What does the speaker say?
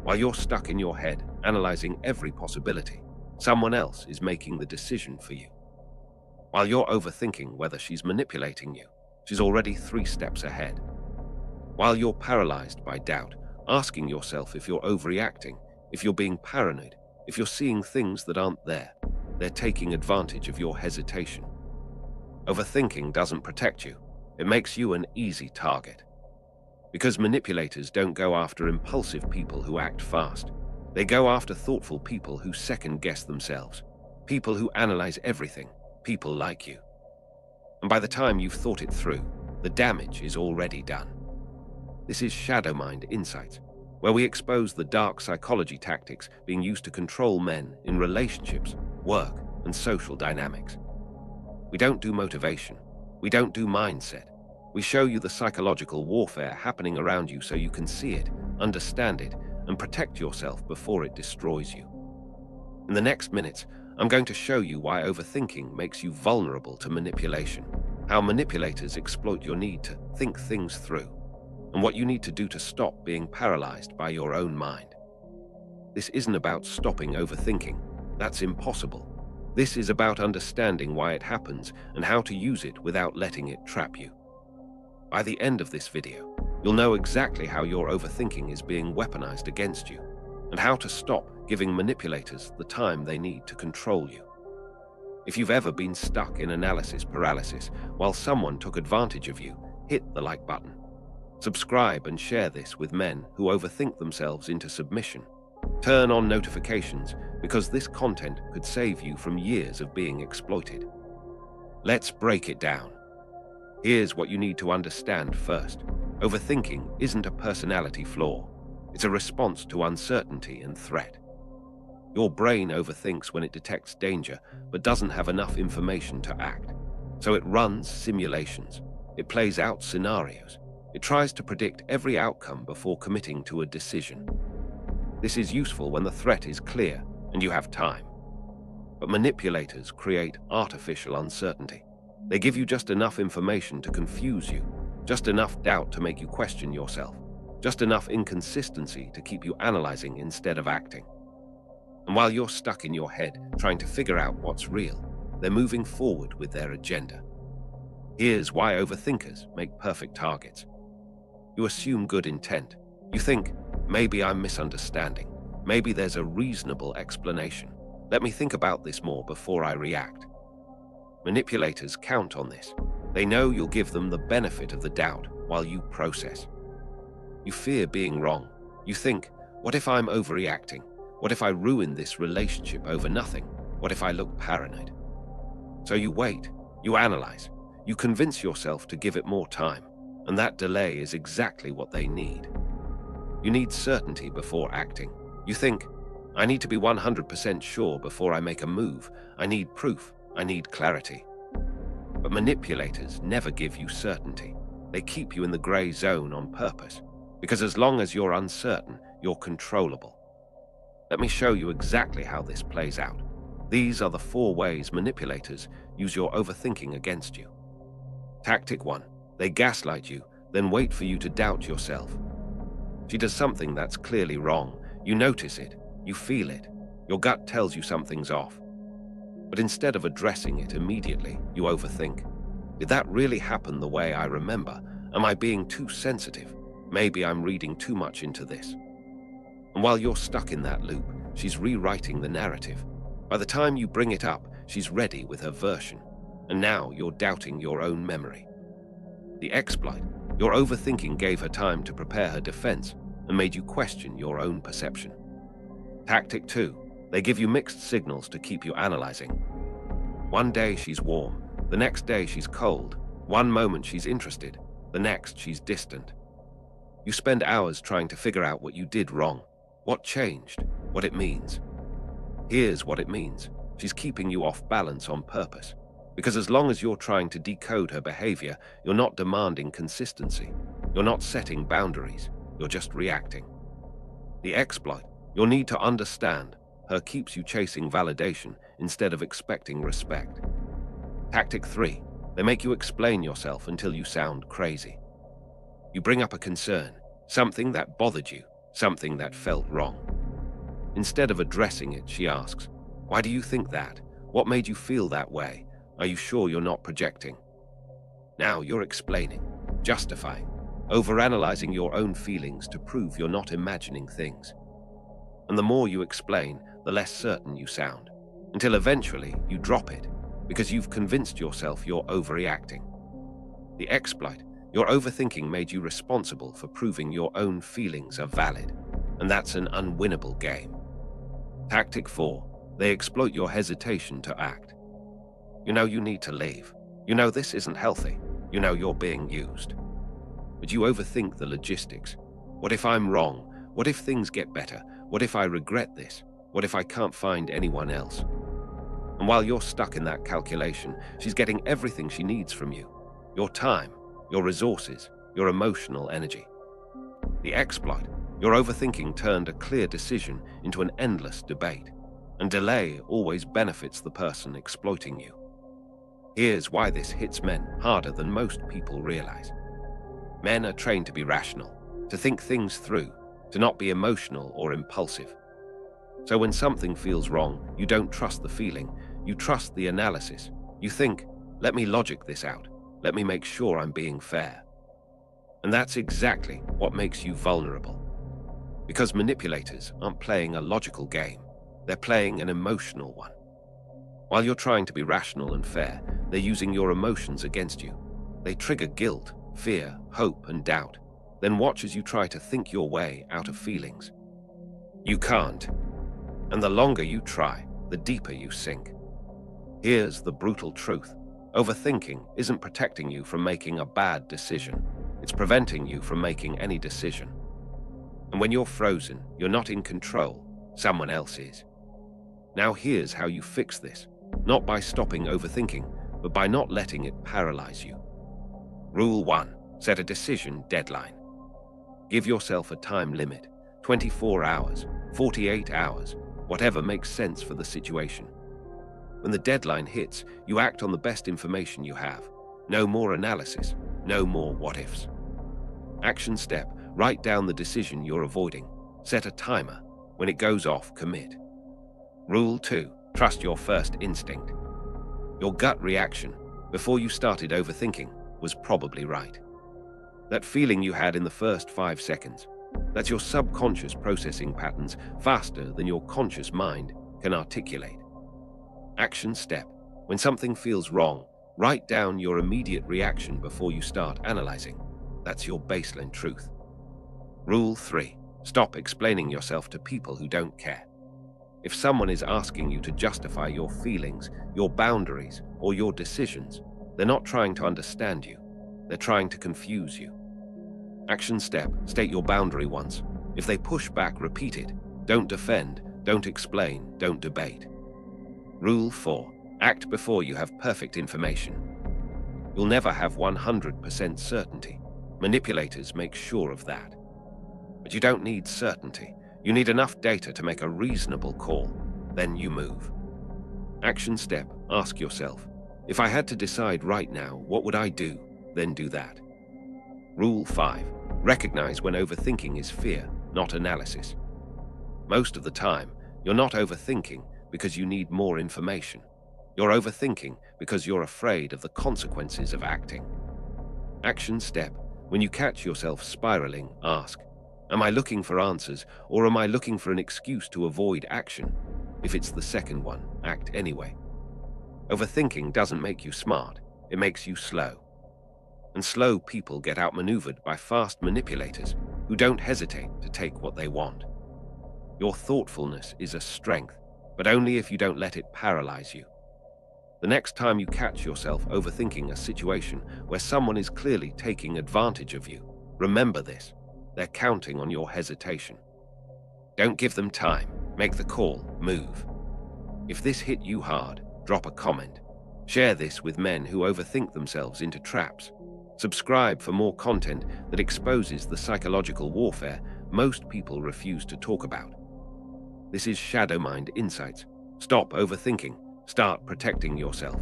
While you're stuck in your head, analyzing every possibility, someone else is making the decision for you. While you're overthinking whether she's manipulating you, she's already 3 steps ahead. While you're paralyzed by doubt, asking yourself if you're overreacting, if you're being paranoid, if you're seeing things that aren't there, they're taking advantage of your hesitation. Overthinking doesn't protect you. It makes you an easy target. Because manipulators don't go after impulsive people who act fast. They go after thoughtful people who second-guess themselves, people who analyze everything, people like you. And by the time you've thought it through, the damage is already done. This is Shadow Mind Insights, where we expose the dark psychology tactics being used to control men in relationships, work, and social dynamics. We don't do motivation. We don't do mindset. We show you the psychological warfare happening around you so you can see it, understand it, and protect yourself before it destroys you. In the next minutes, I'm going to show you why overthinking makes you vulnerable to manipulation, how manipulators exploit your need to think things through, and what you need to do to stop being paralyzed by your own mind. This isn't about stopping overthinking. That's impossible. This is about understanding why it happens and how to use it without letting it trap you. By the end of this video, you'll know exactly how your overthinking is being weaponized against you and how to stop giving manipulators the time they need to control you. If you've ever been stuck in analysis paralysis while someone took advantage of you, hit the like button. Subscribe and share this with men who overthink themselves into submission. Turn on notifications because this content could save you from years of being exploited. Let's break it down. Here's what you need to understand first. Overthinking isn't a personality flaw. It's a response to uncertainty and threat. Your brain overthinks when it detects danger but doesn't have enough information to act. So it runs simulations. It plays out scenarios. It tries to predict every outcome before committing to a decision. This is useful when the threat is clear and you have time. But manipulators create artificial uncertainty. They give you just enough information to confuse you, just enough doubt to make you question yourself, just enough inconsistency to keep you analyzing instead of acting. And while you're stuck in your head trying to figure out what's real, they're moving forward with their agenda. Here's why overthinkers make perfect targets. You assume good intent. You think, maybe I'm misunderstanding. Maybe there's a reasonable explanation. Let me think about this more before I react. Manipulators count on this. They know you'll give them the benefit of the doubt while you process. You fear being wrong. You think, what if I'm overreacting? What if I ruin this relationship over nothing? What if I look paranoid? So you wait, you analyze, you convince yourself to give it more time, and that delay is exactly what they need. You need certainty before acting. You think, I need to be 100% sure before I make a move. I need proof. I need clarity. But manipulators never give you certainty. They keep you in the gray zone on purpose, because as long as you're uncertain, you're controllable. Let me show you exactly how this plays out. These are the 4 ways manipulators use your overthinking against you. Tactic 1. They gaslight you, then wait for you to doubt yourself. She does something that's clearly wrong. You notice it. You feel it. Your gut tells you something's off. But instead of addressing it immediately, you overthink. Did that really happen the way I remember? Am I being too sensitive? Maybe I'm reading too much into this. And while you're stuck in that loop, she's rewriting the narrative. By the time you bring it up, she's ready with her version. And now you're doubting your own memory. The exploit, your overthinking gave her time to prepare her defense and made you question your own perception. Tactic 2. They give you mixed signals to keep you analyzing. One day she's warm, the next day she's cold. One moment she's interested, the next she's distant. You spend hours trying to figure out what you did wrong, what changed, what it means. Here's what it means. She's keeping you off balance on purpose. Because as long as you're trying to decode her behavior, you're not demanding consistency. You're not setting boundaries. You're just reacting. The exploit, your need to understand her, keeps you chasing validation instead of expecting respect. Tactic 3. They make you explain yourself until you sound crazy. You bring up a concern, something that bothered you, something that felt wrong. Instead of addressing it, she asks, "Why do you think that? What made you feel that way? Are you sure you're not projecting?" Now you're explaining, justifying, overanalyzing your own feelings to prove you're not imagining things. And the more you explain, the less certain you sound, until eventually you drop it because you've convinced yourself you're overreacting. The exploit, your overthinking, made you responsible for proving your own feelings are valid, and that's an unwinnable game. Tactic 4. They exploit your hesitation to act. You know you need to leave. You know this isn't healthy. You know you're being used. But you overthink the logistics. What if I'm wrong? What if things get better? What if I regret this? What if I can't find anyone else? And while you're stuck in that calculation, she's getting everything she needs from you. Your time, your resources, your emotional energy. The exploit, your overthinking, turned a clear decision into an endless debate. And delay always benefits the person exploiting you. Here's why this hits men harder than most people realize. Men are trained to be rational, to think things through, to not be emotional or impulsive. So when something feels wrong, you don't trust the feeling, you trust the analysis. You think, let me logic this out, let me make sure I'm being fair. And that's exactly what makes you vulnerable. Because manipulators aren't playing a logical game, they're playing an emotional one. While you're trying to be rational and fair, they're using your emotions against you. They trigger guilt, fear, hope, and doubt, then watch as you try to think your way out of feelings. You can't. And the longer you try, the deeper you sink. Here's the brutal truth. Overthinking isn't protecting you from making a bad decision. It's preventing you from making any decision. And when you're frozen, you're not in control, someone else is. Now here's how you fix this. Not by stopping overthinking, but by not letting it paralyze you. Rule 1. Set a decision deadline. Give yourself a time limit, 24 hours, 48 hours, whatever makes sense for the situation. When the deadline hits, you act on the best information you have. No more analysis, no more what-ifs. Action step, write down the decision you're avoiding. Set a timer. When it goes off, commit. Rule 2. Trust your first instinct. Your gut reaction, before you started overthinking, was probably right. That feeling you had in the first 5 seconds, that's your subconscious processing patterns faster than your conscious mind can articulate. Action step. When something feels wrong, write down your immediate reaction before you start analyzing. That's your baseline truth. Rule 3. Stop explaining yourself to people who don't care. If someone is asking you to justify your feelings, your boundaries, or your decisions, they're not trying to understand you. They're trying to confuse you. Action step. State your boundary once. If they push back, repeat it. Don't defend, don't explain, don't debate. Rule 4. Act before you have perfect information. You'll never have 100% certainty. Manipulators make sure of that. But you don't need certainty. You need enough data to make a reasonable call. Then you move. Action step. Ask yourself, if I had to decide right now, what would I do? Then do that. Rule 5. Recognize when overthinking is fear, not analysis. Most of the time, you're not overthinking because you need more information. You're overthinking because you're afraid of the consequences of acting. Action step. When you catch yourself spiraling, ask, am I looking for answers, or am I looking for an excuse to avoid action? If it's the second one, act anyway. Overthinking doesn't make you smart, it makes you slow. And slow people get outmaneuvered by fast manipulators who don't hesitate to take what they want. Your thoughtfulness is a strength, but only if you don't let it paralyze you. The next time you catch yourself overthinking a situation where someone is clearly taking advantage of you, remember this. They're counting on your hesitation. Don't give them time. Make the call. Move. If this hit you hard, drop a comment. Share this with men who overthink themselves into traps. Subscribe for more content that exposes the psychological warfare most people refuse to talk about. This is Shadow Mind Insights. Stop overthinking. Start protecting yourself.